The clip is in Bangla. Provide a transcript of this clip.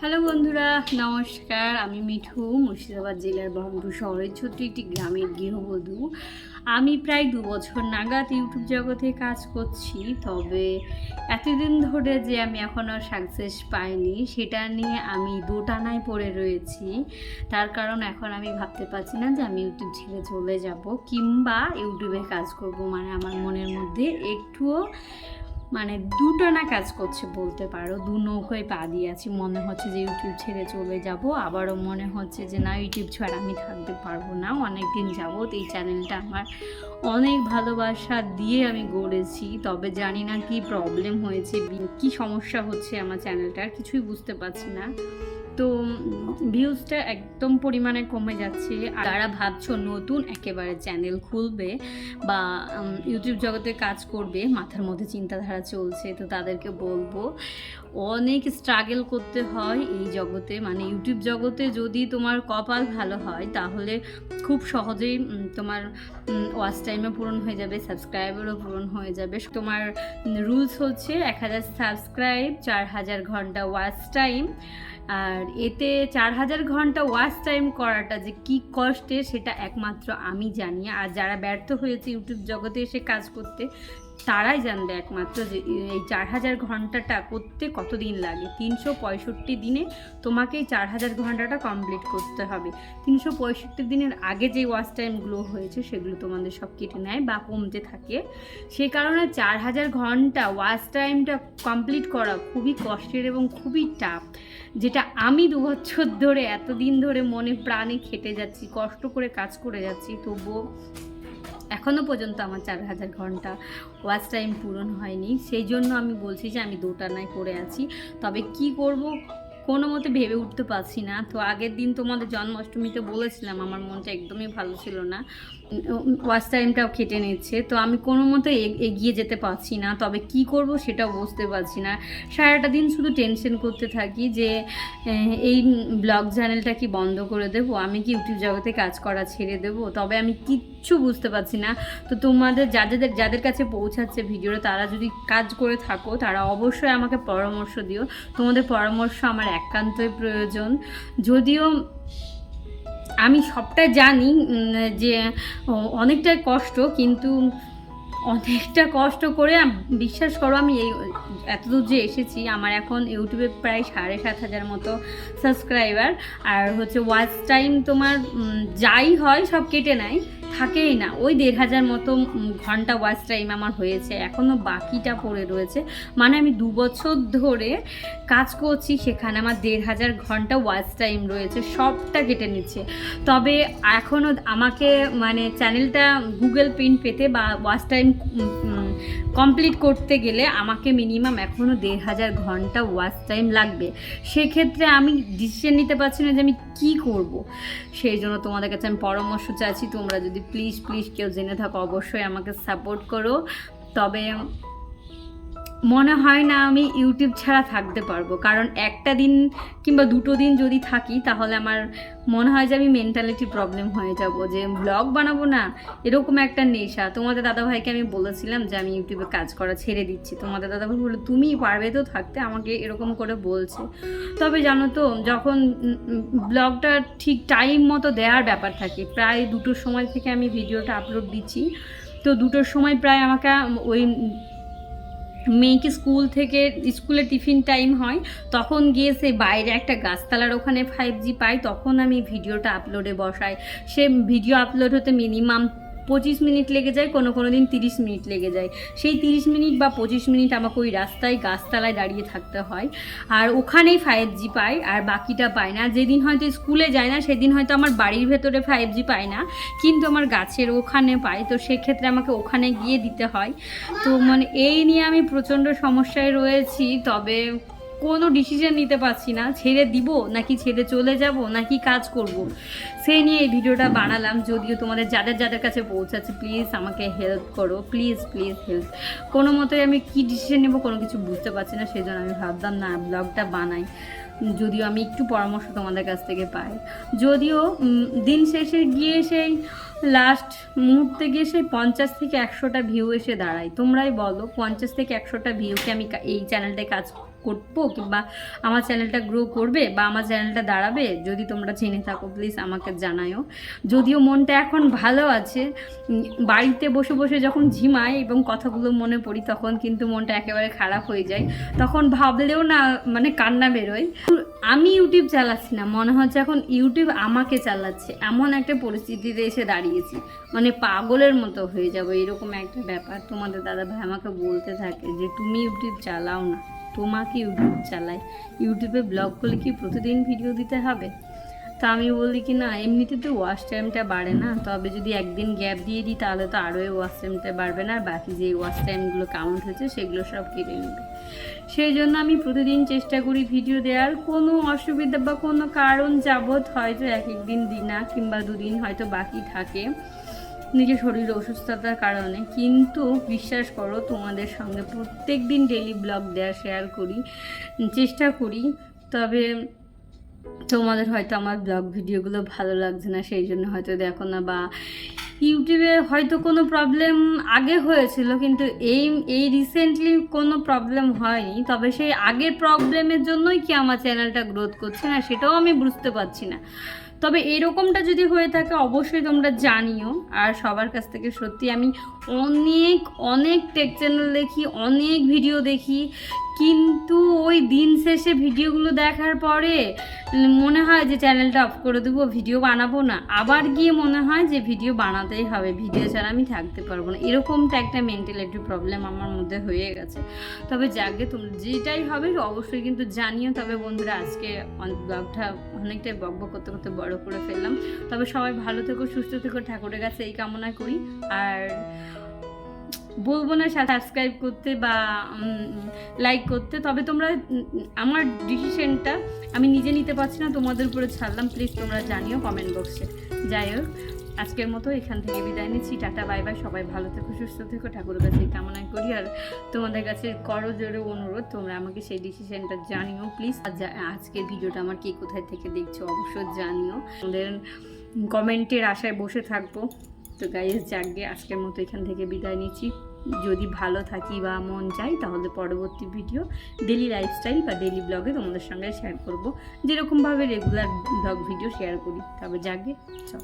হ্যালো বন্ধুরা, নমস্কার। আমি মিঠু, মুর্শিদাবাদ জেলার বহরমপুর শহরের ছোট্ট একটি গ্রামের গৃহবধূ। আমি প্রায় 2 বছর নাগাদ ইউটিউব জগতে কাজ করছি, তবে এতদিন ধরে যে আমি এখনও সাকসেস পাইনি সেটা নিয়ে আমি দোটানায় পড়ে রয়েছি। তার কারণ এখন আমি ভাবতে পারছি না যে আমি ইউটিউব ছেড়ে চলে যাব কিংবা ইউটিউবে কাজ করব। মানে আমার মনের মধ্যে একটুও দুটানা কাজ করছে বলতে পারো। দু নৌকায় পা দিয়ে আছি। মনে হচ্ছে যে ইউটিউব ছেড়ে চলে যাব, আবারও মনে হচ্ছে যে না, ইউটিউব ছাড়া আমি থাকতে পারবো না। অনেক দিন যাবত এই চ্যানেলটা আমার অনেক ভালোবাসা দিয়ে আমি গড়েছি, তবে জানি না কি প্রবলেম হয়েছে, কি সমস্যা হচ্ছে আমার চ্যানেলটার, কিছুই বুঝতে পারছি না। তো ভিউজটা একদম পরিমাণে কমে যাচ্ছে। আর যারা ভাবছো নতুন একেবারে চ্যানেল খুলবে বা ইউটিউব জগতে কাজ করবে, মাথার মধ্যে চিন্তাধারা চলছে, তো তাদেরকে বলবো অনেক স্ট্রাগল করতে হয় এই জগতে। মানে ইউটিউব জগতে যদি তোমার কপাল ভালো হয় তাহলে খুব সহজেই তোমার ওয়াচ টাইমও পূরণ হয়ে যাবে, সাবস্ক্রাইবারও পূরণ হয়ে যাবে। তোমার রুলস হচ্ছে 1000 সাবস্ক্রাইব, 4000 ঘন্টা ওয়াচ টাইম। আর এতে 4000 ঘন্টা ওয়াচ টাইম করাটা যে কী কষ্টের সেটা একমাত্র আমি জানি। আর যারা ব্যর্থ হয়েছে ইউটিউব জগতে এসে কাজ করতে তারাই জানবে একমাত্র যে এই 4000 ঘন্টাটা করতে কতদিন লাগে। 365 দিনে তোমাকে এই 4000 ঘন্টাটা কমপ্লিট করতে হবে। 365 দিনের আগে যে ওয়াচ টাইমগুলো হয়েছে সেগুলো তোমাদের সব কেটে নেয় বা কমতে থাকে। সে কারণে 4000 ঘন্টা ওয়াচ টাইমটা কমপ্লিট করা খুবই কষ্টের এবং খুবই টাফ, যেটা আমি 2 বছর ধরে এতদিন ধরে মনে প্রাণে খেটে যাচ্ছি, কষ্ট করে কাজ করে যাচ্ছি, তবুও এখনও পর্যন্ত আমার 4000 ঘন্টা ওয়াচ টাইম পূরণ হয়নি। সেই জন্য আমি বলছি যে আমি দোটানায় পড়ে আছি। তবে কি করব কোনো মতে ভেবে উঠতে পারছি না। তো আগের দিন তোমাদের জন্মাষ্টমীতে বলেছিলাম আমার মনটা একদমই ভালো ছিল না, ওয়াচ টাইমটাও কেটে নিচ্ছে, তো আমি কোনো মতে এগিয়ে যেতে পারছি না। তবে কি করব সেটাও বুঝতে পারছি না। সারাটা দিন শুধু টেনশন করতে থাকি যে এই ব্লগ চ্যানেলটা কি বন্ধ করে দেব, আমি কি ইউটিউব জগতে কাজ করা ছেড়ে দেব। তবে আমি কিচ্ছু বুঝতে পারছি না। তো তোমাদের যাদের কাছে পৌঁছাচ্ছে ভিডিওটা, তারা যদি কাজ করে থাকো তারা অবশ্যই আমাকে পরামর্শ দিও। তোমাদের পরামর্শ আমার একান্তই প্রয়োজন। যদিও আমি সবটা জানি যে অনেকটাই কষ্ট, কিন্তু অনেকটা কষ্ট করে বিশ্বাস করো আমি এই এতদূর যে এসেছি। আমার এখন ইউটিউবে প্রায় 7500 মতো সাবস্ক্রাইবার, আর হচ্ছে ওয়াচ টাইম তোমার যাই হয় সব কেটে নেয়, থাকেই না। ওই 1500 মতো ঘন্টা ওয়াচ টাইম আমার হয়েছে, এখনও বাকিটা পড়ে রয়েছে। মানে আমি 2 বছর ধরে কাজ করছি, সেখানে আমার 1500 ঘন্টা ওয়াচ টাইম রয়েছে, সবটা কেটে নিচ্ছে। তবে এখনও আমাকে চ্যানেলটা গুগল পিন পেতে বা ওয়াচ টাইম কমপ্লিট করতে গেলে আমাকে মিনিমাম এখনও 1500 ঘন্টা ওয়াচ টাইম লাগবে। সেক্ষেত্রে আমি ডিসিশন নিতে পারছি না যে আমি কী করব। সেই জন্য তোমাদের কাছে আমি পরামর্শ চাইছি, তোমরা যদি প্লিজ কেউ জেনে থাকো অবশ্যই আমাকে সাপোর্ট করো। তবে মনে হয় না আমি ইউটিউব ছাড়া থাকতে পারবো, কারণ একটা দিন কিংবা 2টো দিন যদি থাকি তাহলে আমার মনে হয় যে আমি মেন্টালিটি প্রবলেম হয়ে যাব, যে ব্লগ বানাবো না, এরকম একটা নেশা। তোমাদের দাদাভাইকে আমি বলেছিলাম যে আমি ইউটিউবে কাজ করা ছেড়ে দিচ্ছি। তোমাদের দাদাভাই বললো তুমি পারবে তো থাকতে, আমাকে এরকম করে বলছে। তবে জানো তো, যখন ব্লগটা ঠিক টাইম মতো দেওয়ার ব্যাপার থাকে, প্রায় 2টোর সময় থেকে আমি ভিডিওটা আপলোড দিচ্ছি, তো 2টোর সময় প্রায় আমাকে ওই মেয়েকে স্কুলে টিফিন টাইম হয়, তখন গিয়ে সে বাইরে একটা গাছতলার ওখানে 5G পাই, তখন আমি ভিডিওটা আপলোডে বসাই। সে ভিডিও আপলোড হতে মিনিমাম 25 মিনিট লেগে যায়, কোনো দিন 30 মিনিট লেগে যায়। সেই 30 মিনিট বা 25 মিনিট আমাকে ওই রাস্তায় গাছতলায় দাঁড়িয়ে থাকতে হয়, আর ওখানেই 5G পাই, আর বাকিটা পাই না। যেদিন হয়তো স্কুলে যায় না সেদিন হয়তো আমার বাড়ির ভেতরে 5G পাই না, কিন্তু আমার গাছের ওখানে পাই, তো সেক্ষেত্রে আমাকে ওখানে গিয়ে দিতে হয়। তো এই নিয়ে আমি প্রচণ্ড সমস্যায় রয়েছি। তবে কোনো ডিসিশন নিতে পারছি না, ছেড়ে দিব নাকি ছেড়ে চলে যাব নাকি কাজ করব, সেই নিয়ে এই ভিডিওটা বানালাম। যদিও তোমাদের যাদের কাছে পৌঁছাচ্ছে প্লিজ আমাকে হেল্প করো, প্লিজ হেল্প। কোনো মতে আমি কি ডিসিশন নেব কোনো কিছু বুঝতে পারছি না, সেই জন্য আমি ভাবলাম না ব্লগটা বানাই, যদিও আমি একটু পরামর্শ তোমাদের কাছ থেকে পাই। যদিও দিন শেষে গিয়ে সেই লাস্ট মুহূর্তে গিয়ে সেই 50 থেকে 100টা ভিউ এসে দাঁড়ায়। তোমরাই বলো 50 থেকে 100টা ভিউকে আমি এই চ্যানেলটায় কাজ করবো কিংবা আমার চ্যানেলটা গ্রো করবে বা আমার চ্যানেলটা দাঁড়াবে, যদি তোমরা চিনে থাকো প্লিজ আমাকে জানায়ও। যদিও মনটা এখন ভালো আছে, বাড়িতে বসে বসে যখন ঝিমাই এবং কথাগুলো মনে পড়ি তখন কিন্তু মনটা একেবারে খারাপ হয়ে যায়, তখন ভাবলেও না মানে কান্না বেরোয়। আমি ইউটিউব চালাচ্ছি না, মনে হচ্ছে এখন ইউটিউব আমাকে চালাচ্ছে, এমন একটা পরিস্থিতিতে এসে দাঁড়িয়েছি, মানে পাগলের মতো হয়ে যাবো এরকম একটা ব্যাপার। তোমাদের দাদাভাই আমাকে বলতে থাকে যে তুমি ইউটিউব চালাও না, তোমাকে ইউটিউব চালায়, ইউটিউবে ব্লগ করলে কি প্রতিদিন ভিডিও দিতে হবে? তো আমি বলি কি না, এমনিতে তো ওয়াচ টাইমটা বাড়ে না, তবে যদি একদিন গ্যাপ দিয়ে দিই তাহলে তো আরোই ওয়াচ টাইমটা বাড়বে না, আর বাকি যে ওয়াচ টাইমগুলো কাউন্ট হয়েছে সেগুলো সব কেটে নেবে। সেই জন্য আমি প্রতিদিন চেষ্টা করি ভিডিও দেওয়ার। কোনো অসুবিধা বা কোনো কারণ যাবৎ হয়তো এক একদিন দিই না, কিংবা দুদিন হয়তো বাকি থাকে নিজের শরীর অসুস্থতার কারণে, কিন্তু বিশ্বাস করো তোমাদের সঙ্গে প্রত্যেক দিন ডেইলি ব্লগ দেওয়া শেয়ার করি, চেষ্টা করি। তবে তোমাদের হয়তো আমার ব্লগ ভিডিওগুলো ভালো লাগছে না, সেই জন্য হয়তো দেখো না, বা ইউটিউবে হয়তো কোনো প্রবলেম আগে হয়েছিল কিন্তু এই রিসেন্টলি কোনো প্রবলেম হয়নি। তবে সেই আগের প্রবলেমের জন্যই কি আমার চ্যানেলটা গ্রোথ করছে না সেটাও আমি বুঝতে পারছি না। তবে এরকমটা যদি হয়ে থাকে অবশ্যই তোমরা জানিও। আর সবার কাছ থেকে সত্যি আমি অনেক অনেক টেক চ্যানেল দেখি, অনেক ভিডিও দেখি, কিন্তু ওই দিন শেষে ভিডিওগুলো দেখার পরে মনে হয় যে চ্যানেলটা অফ করে দেবো, ভিডিও বানাবো না, আবার গিয়ে মনে হয় যে ভিডিও বানাতেই হবে, ভিডিও ছাড়া আমি থাকতে পারবো না। এরকমটা একটা মেন্টালিটি প্রবলেম আমার মধ্যে হয়ে গেছে। তবে যাকে তোমরা যেটাই হবে অবশ্যই কিন্তু জানিও। তবে বন্ধুরা আজকে ব্লগটা অনেকটাই বকবক করতে করতে বড় করে ফেললাম। তবে সবাই ভালো থেকো, সুস্থ থেকো, ঠাকুরের কাছে এই কামনা করি। আর বলবো না সাবস্ক্রাইব করতে বা লাইক করতে, তবে তোমরা আমার ডিসিশনটা আমি নিজে নিতে পারছি না, তোমাদের উপরে ছাড়লাম, প্লিজ তোমরা জানিও কমেন্ট বক্সে। যাই হোক আজকের মতো এখান থেকে বিদায় নিচ্ছি, টাটা বাই বাই। সবাই ভালো থেকো, সুস্থ থেকো, ঠাকুরের কাছে এই কামনা করি। আর তোমাদের কাছে করজোরে অনুরোধ তোমরা আমাকে সেই ডিসিশনটা জানিও প্লিজ। আজকের ভিডিওটা আমার কে কোথায় থেকে দেখছো অবশ্যই জানিও, তোমাদের কমেন্টের আশায় বসে থাকবো। তো গাইজ যাকে আজকের মতো এখান থেকে বিদায় নিচ্ছি। যদি ভালো থাকি বা মন চাই তাহলে পরবর্তী ভিডিও ডেলি লাইফস্টাইল বা ডেলি ব্লগে তোমাদের সঙ্গে শেয়ার করবো, যেরকমভাবে রেগুলার ব্লগ ভিডিও শেয়ার করি। তবে যাকে চল।